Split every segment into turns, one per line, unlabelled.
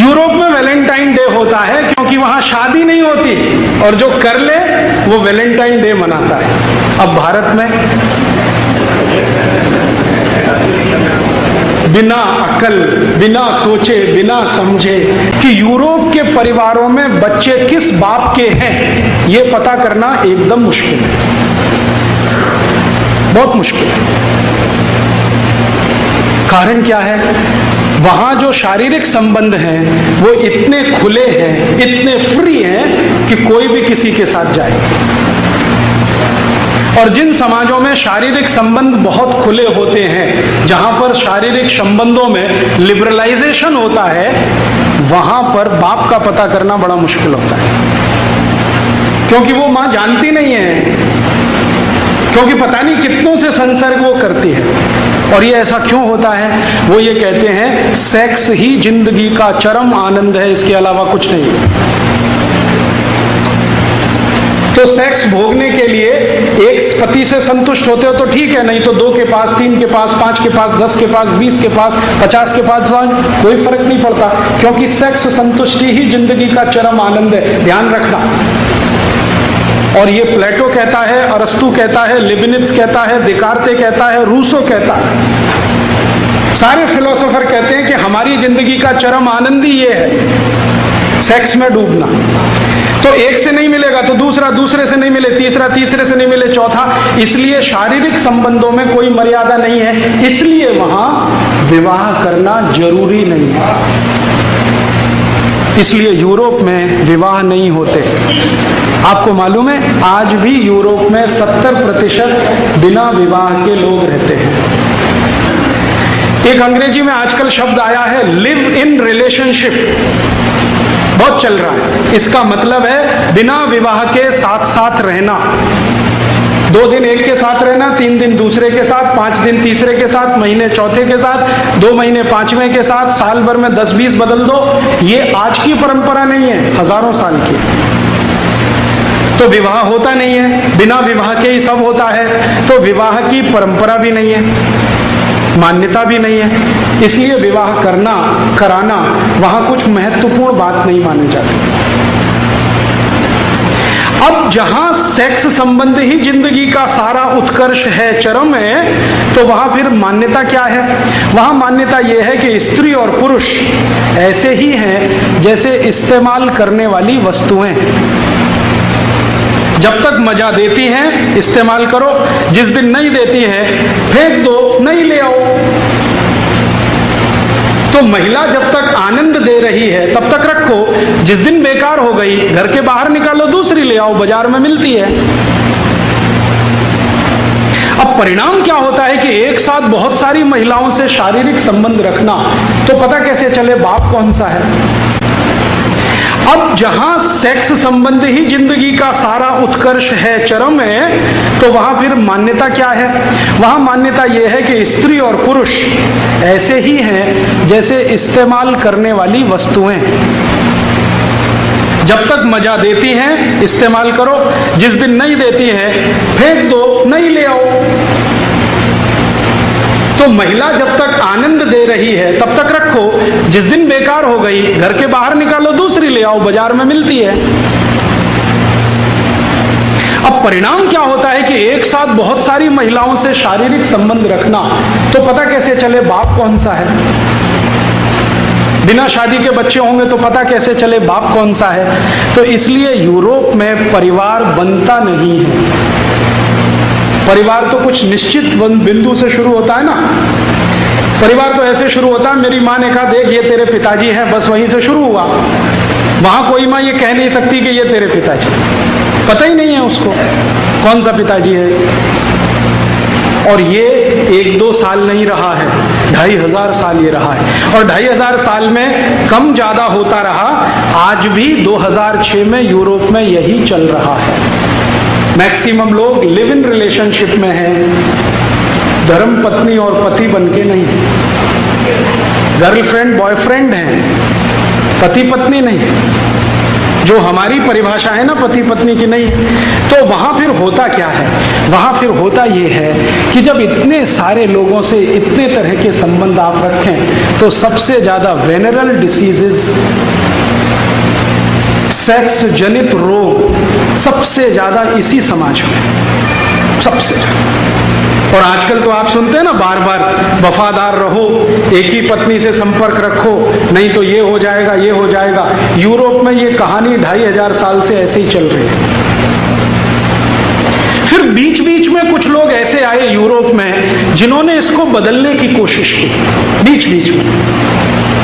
Europe में Valentine day होता है क्योंकि वहां शादी नहीं होती, और जो कर ले वो वैलेंटाइन डे मनाता है। अब भारत में बिना अकल, बिना सोचे, बिना समझे कि यूरोप के परिवारों में बच्चे किस बाप के हैं, ये पता करना एकदम मुश्किल है, बहुत मुश्किल है। कारण क्या है? वहां जो शारीरिक संबंध हैं वो इतने खुले हैं, इतने फ्री हैं कि कोई भी किसी के साथ जाए। और जिन समाजों में शारीरिक संबंध बहुत खुले होते हैं, जहां पर शारीरिक संबंधों में लिबरलाइजेशन होता है, वहां पर बाप का पता करना बड़ा मुश्किल होता है, क्योंकि वो मां जानती नहीं है, क्योंकि पता नहीं कितनों से संसर्ग वो करती है। और ये ऐसा क्यों होता है? वो ये कहते हैं सेक्स ही जिंदगी का चरम आनंद है, इसके अलावा कुछ नहीं। तो सेक्स भोगने के लिए एक पति से संतुष्ट होते हो तो ठीक है, नहीं तो 2 के पास, 3 के पास, 5 के पास, 10 के पास, 20 के पास, 50 के पास, कोई फर्क नहीं पड़ता, क्योंकि सेक्स संतुष्टि ही जिंदगी का चरम आनंद है। ध्यान रखना। और ये प्लेटो कहता है, अरस्तु कहता है, लिबनिट्ज कहता है, दिकार्ते कहता है, रूसो कहता है, सारे फिलोसोफर कहते हैं कि हमारी जिंदगी का चरम आनंद ही ये है, सेक्स में डूबना। तो एक से नहीं मिलेगा तो दूसरा, दूसरे से नहीं मिले तीसरा, तीसरे से नहीं मिले चौथा। इसलिए शारीरिक संबंधों में कोई मर्यादा नहीं है, इसलिए वहां विवाह करना जरूरी नहीं है। इसलिए यूरोप में विवाह नहीं होते। आपको मालूम है आज भी यूरोप में 70% बिना विवाह के लोग रहते हैं। एक अंग्रेजी में आजकल शब्द आया है लिव इन रिलेशनशिप, बहुत चल रहा है। इसका मतलब है बिना विवाह के साथ साथ रहना। 2 दिन एक के साथ रहना, 3 दिन दूसरे के साथ, 5 दिन तीसरे के साथ, महीने चौथे के साथ, 2 महीने पांचवें के साथ, साल भर में 10-20 बदल दो। ये आज की परंपरा नहीं है, हजारों साल की। तो विवाह होता नहीं है, बिना विवाह के ही सब होता है। तो विवाह की परंपरा भी नहीं है, मान्यता भी नहीं है, इसलिए विवाह करना, कराना वहां कुछ महत्वपूर्ण बात नहीं मानी जाती। अब जहां सेक्स संबंध ही जिंदगी का सारा उत्कर्ष है, चरम है, तो वहां फिर मान्यता क्या है? वहां मान्यता यह है कि स्त्री और पुरुष ऐसे ही हैं जैसे इस्तेमाल करने वाली वस्तुएं। जब तक मजा देती हैं इस्तेमाल करो, जिस दिन नहीं देती है फेंक दो, नहीं ले आओ। तो महिला जब तक आनंद दे रही है तब तक रखो, जिस दिन बेकार हो गई घर के बाहर निकालो, दूसरी ले आओ, बाजार में मिलती है। अब परिणाम क्या होता है कि एक साथ बहुत सारी महिलाओं से शारीरिक संबंध रखना, तो पता कैसे चले बाप कौन सा है? अब जहां सेक्स संबंध ही जिंदगी का सारा उत्कर्ष है, चरम है, तो वहां फिर मान्यता क्या है? वहां मान्यता यह है कि स्त्री और पुरुष ऐसे ही हैं जैसे इस्तेमाल करने वाली वस्तुएं। जब तक मजा देती हैं इस्तेमाल करो, जिस दिन नहीं देती है फेंक दो, नहीं ले आओ। तो महिला जब तक आनंद दे रही है तब तक रखो, जिस दिन बेकार हो गई घर के बाहर निकालो, दूसरी ले आओ, बाजार में मिलती है। अब परिणाम क्या होता है कि एक साथ बहुत सारी महिलाओं से शारीरिक संबंध रखना, तो पता कैसे चले बाप कौन सा है? बिना शादी के बच्चे होंगे तो पता कैसे चले बाप कौन सा है? तो इसलिए यूरोप में परिवार बनता नहीं है। परिवार तो कुछ निश्चित बिंदु से शुरू होता है ना। परिवार तो ऐसे शुरू होता है, मेरी माँ ने कहा देख ये तेरे पिताजी हैं, बस वहीं से शुरू हुआ। वहां कोई माँ ये कह नहीं सकती कि ये तेरे पिताजी, पता ही नहीं है उसको कौन सा पिताजी है। और ये 1-2 साल नहीं रहा है, 2500 साल ये रहा है। और 2500 साल में कम ज्यादा होता रहा। आज भी 2006 में यूरोप में यही चल रहा है। मैक्सिमम लोग लिव इन रिलेशनशिप में हैं, धर्म पत्नी और पति बनके नहीं, गर्लफ्रेंड बॉयफ्रेंड हैं, पति पत्नी नहीं। जो हमारी परिभाषा है ना पति पत्नी की नहीं। तो वहां फिर होता क्या है? वहां फिर होता ये है कि जब इतने सारे लोगों से इतने तरह के संबंध आप रखें तो सबसे ज्यादा वेनरल डिसीजेस, सेक्स जनित रोग सबसे ज्यादा इसी समाज में, सबसे ज्यादा। और आजकल तो आप सुनते हैं ना बार बार, वफादार रहो, एक ही पत्नी से संपर्क रखो, नहीं तो ये हो जाएगा, ये हो जाएगा। यूरोप में ये कहानी 2500 साल से ऐसे ही चल रही है। फिर बीच बीच में कुछ लोग ऐसे आए यूरोप में जिन्होंने इसको बदलने की कोशिश की। बीच बीच में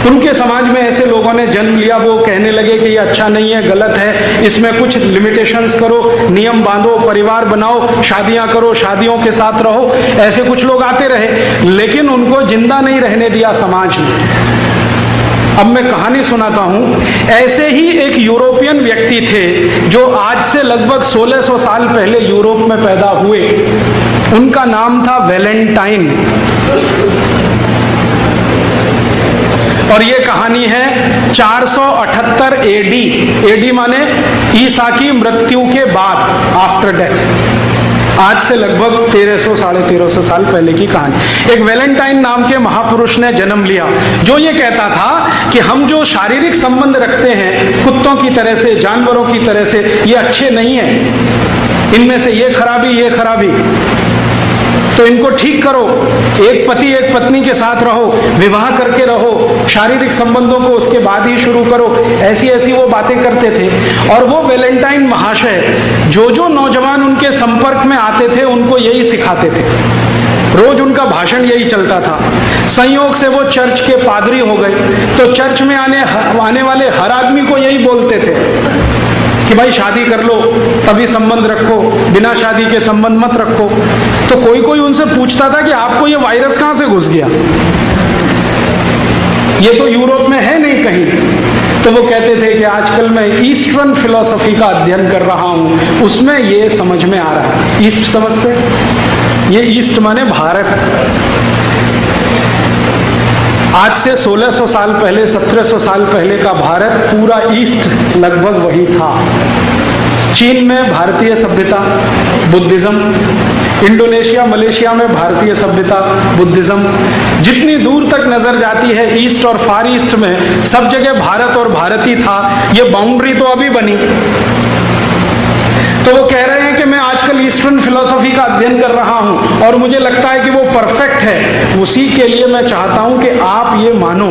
उनके समाज में ऐसे लोगों ने जन्म लिया, वो कहने लगे कि ये अच्छा नहीं है, गलत है, इसमें कुछ लिमिटेशंस करो, नियम बांधो, परिवार बनाओ, शादियां करो, शादियों के साथ रहो। ऐसे कुछ लोग आते रहे, लेकिन उनको जिंदा नहीं रहने दिया समाज ने। अब मैं कहानी सुनाता हूं। ऐसे ही एक यूरोपियन व्यक्ति थे जो आज से लगभग 1600 साल पहले यूरोप में पैदा हुए। उनका नाम था वैलेंटाइन। और ये कहानी है 478 एडी। एडी माने ईसा की मृत्यु के बाद, आफ्टर डेथ। आज से लगभग 1300 साढ़े 1300 साल पहले की कहानी। एक वैलेंटाइन नाम के महापुरुष ने जन्म लिया जो ये कहता था कि हम जो शारीरिक संबंध रखते हैं कुत्तों की तरह से, जानवरों की तरह से, ये अच्छे नहीं है, इनमें से ये खराबी, ये खराबी, तो इनको ठीक करो। एक पति एक पत्नी के साथ रहो, विवाह करके रहो, शारीरिक संबंधों को उसके बाद ही शुरू करो। ऐसी ऐसी वो बातें करते थे। और वो वैलेंटाइन महाशय जो जो नौजवान उनके संपर्क में आते थे उनको यही सिखाते थे। रोज उनका भाषण यही चलता था। संयोग से वो चर्च के पादरी हो गए, तो चर्च में आने वाले हर आदमी को यही बोलते थे कि भाई शादी कर लो, तभी संबंध रखो, बिना शादी के संबंध मत रखो। तो कोई कोई उनसे पूछता था कि आपको ये वायरस कहां से घुस गया, ये तो यूरोप में है नहीं कहीं। तो वो कहते थे कि आजकल मैं ईस्टर्न फिलॉसफी का अध्ययन कर रहा हूं, उसमें ये समझ में आ रहा है। ईस्ट समझते? ये ईस्ट माने भारत। आज से 1600 साल पहले, 1700 साल पहले का भारत, पूरा ईस्ट लगभग वही था। चीन में भारतीय सभ्यता, बुद्धिज्म, इंडोनेशिया मलेशिया में भारतीय सभ्यता, बुद्धिज्म, जितनी दूर तक नजर जाती है ईस्ट और फार ईस्ट में सब जगह भारत और भारत ही था। ये बाउंड्री तो अभी बनी। तो वो कह रहे हैं कि मैं आजकल ईस्टर्न फिलॉसफी का अध्ययन कर रहा हूं और मुझे लगता है कि वो परफेक्ट है, उसी के लिए मैं चाहता हूं कि आप ये मानो।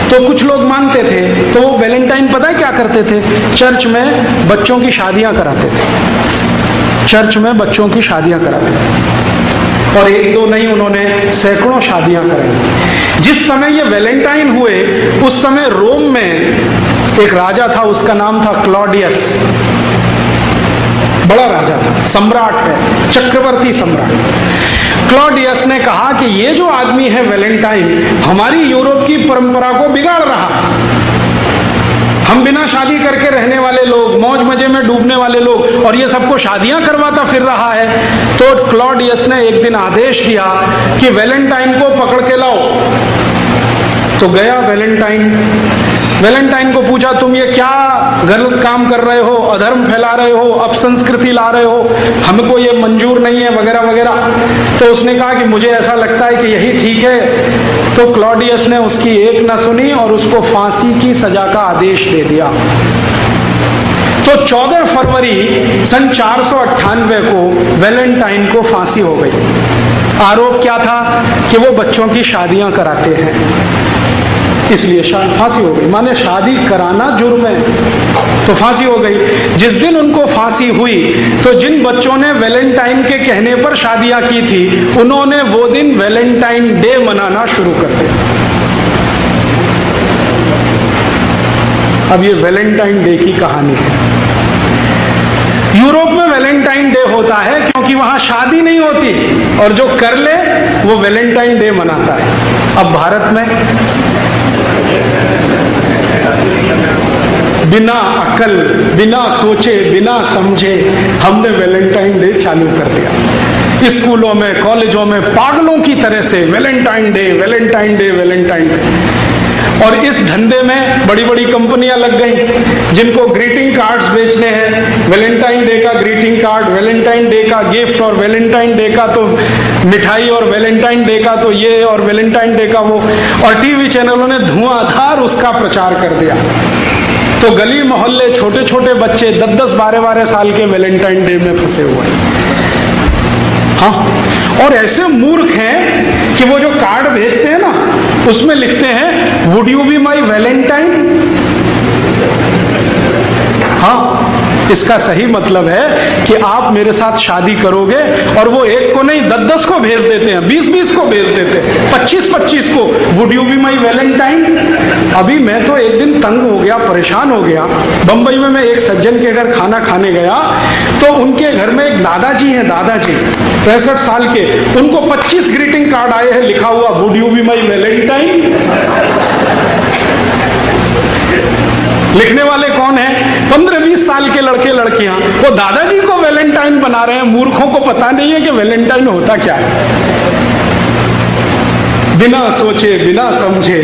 तो कुछ लोग मानते थे। तो वो वैलेंटाइन पता है क्या करते थे? चर्च में बच्चों की शादियां कराते थे। चर्च में बच्चों की शादियां कराते थे, और एक दो नहीं, उन्होंने सैकड़ों शादियां कराई। जिस समय ये वैलेंटाइन हुए उस समय रोम में एक राजा था, उसका नाम था क्लॉडियस। बड़ा राजा था, सम्राट है, चक्रवर्ती सम्राट। क्लॉडियस ने कहा कि ये जो आदमी है वैलेंटाइन, हमारी यूरोप की परंपरा को बिगाड़ रहा है। हम बिना शादी करके रहने वाले लोग, मौज मजे में डूबने वाले लोग, और ये सबको शादियां करवाता फिर रहा है। तो क्लॉडियस ने एक दिन आदेश दिया कि वैलेंटाइन को पकड़ के लाओ। तो गया वैलेंटाइन को पूछा, तुम ये क्या गलत काम कर रहे हो, अधर्म फैला रहे हो, अपसंस्कृति ला रहे हो, हमको ये मंजूर नहीं है, वगैरह वगैरह। तो उसने कहा कि मुझे ऐसा लगता है कि यही ठीक है। तो क्लॉडियस ने उसकी एक न सुनी और उसको फांसी की सजा का आदेश दे दिया। तो 14 फरवरी सन 498 को वैलेंटाइन को फांसी हो गई। आरोप क्या था? कि वो बच्चों की शादियां कराते हैं, इसलिए फांसी हो गई। माने शादी कराना जुर्म है, तो फांसी हो गई। जिस दिन उनको फांसी हुई तो जिन बच्चों ने वैलेंटाइन के कहने पर शादियां की थी उन्होंने वो दिन वैलेंटाइन डे मनाना शुरू कर दिया। अब ये वैलेंटाइन डे की कहानी है। यूरोप में वैलेंटाइन डे होता है क्योंकि वहां शादी नहीं होती, और जो कर ले वो वैलेंटाइन डे मनाता है। अब भारत में बिना अकल, बिना सोचे, बिना समझे हमने वैलेंटाइन डे चालू कर दिया। स्कूलों में, कॉलेजों में पागलों की तरह से Valentine day, Valentine day, Valentine day. और इस धंधे में बड़ी बड़ी कंपनियां लग गई जिनको ग्रीटिंग कार्ड्स बेचने हैं, वैलेंटाइन डे का ग्रीटिंग कार्ड, वैलेंटाइन डे का गिफ्ट, और वैलेंटाइन डे का तो मिठाई, और वैलेंटाइन डे का तो ये, और वैलेंटाइन डे का वो, और टीवी चैनलों ने धुआंधार उसका प्रचार कर दिया। तो गली मोहल्ले छोटे छोटे बच्चे 10-10, 12-12 साल के वैलेंटाइन डे में फंसे हुए हैं। हाँ, और ऐसे मूर्ख हैं कि वो जो कार्ड भेजते हैं ना, उसमें लिखते हैं would you be my Valentine. हाँ, इसका सही मतलब है कि आप मेरे साथ शादी करोगे, और वो एक को नहीं 10-10 को भेज देते हैं, 20-20 को भेज देते हैं, 25-25 को, would you be my Valentine. अभी मैं तो एक दिन तंग हो गया, परेशान हो गया। बंबई में मैं एक सज्जन के घर खाना खाने गया, तो उनके घर में एक दादाजी हैं, दादाजी 65 साल के, उनको 25 ग्रीटिंग कार्ड आए हैं, लिखा हुआ would you be my Valentine. लिखने वाले कौन हैं? 15-20 साल के लड़के लड़कियां, वो दादाजी को वैलेंटाइन बना रहे हैं। मूर्खों को पता नहीं है कि वैलेंटाइन होता क्या है। बिना सोचे बिना समझे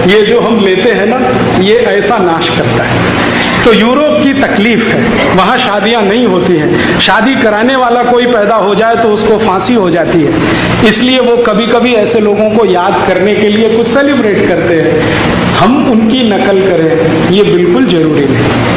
ये जो हम लेते हैं ना, ये ऐसा नाश करता है। तो यूरोप की तकलीफ है, वहाँ शादियाँ नहीं होती हैं। शादी कराने वाला कोई पैदा हो जाए तो उसको फांसी हो जाती है। इसलिए वो कभी कभी ऐसे लोगों को याद करने के लिए कुछ सेलिब्रेट करते हैं। हम उनकी नकल करें, ये बिल्कुल जरूरी नहीं।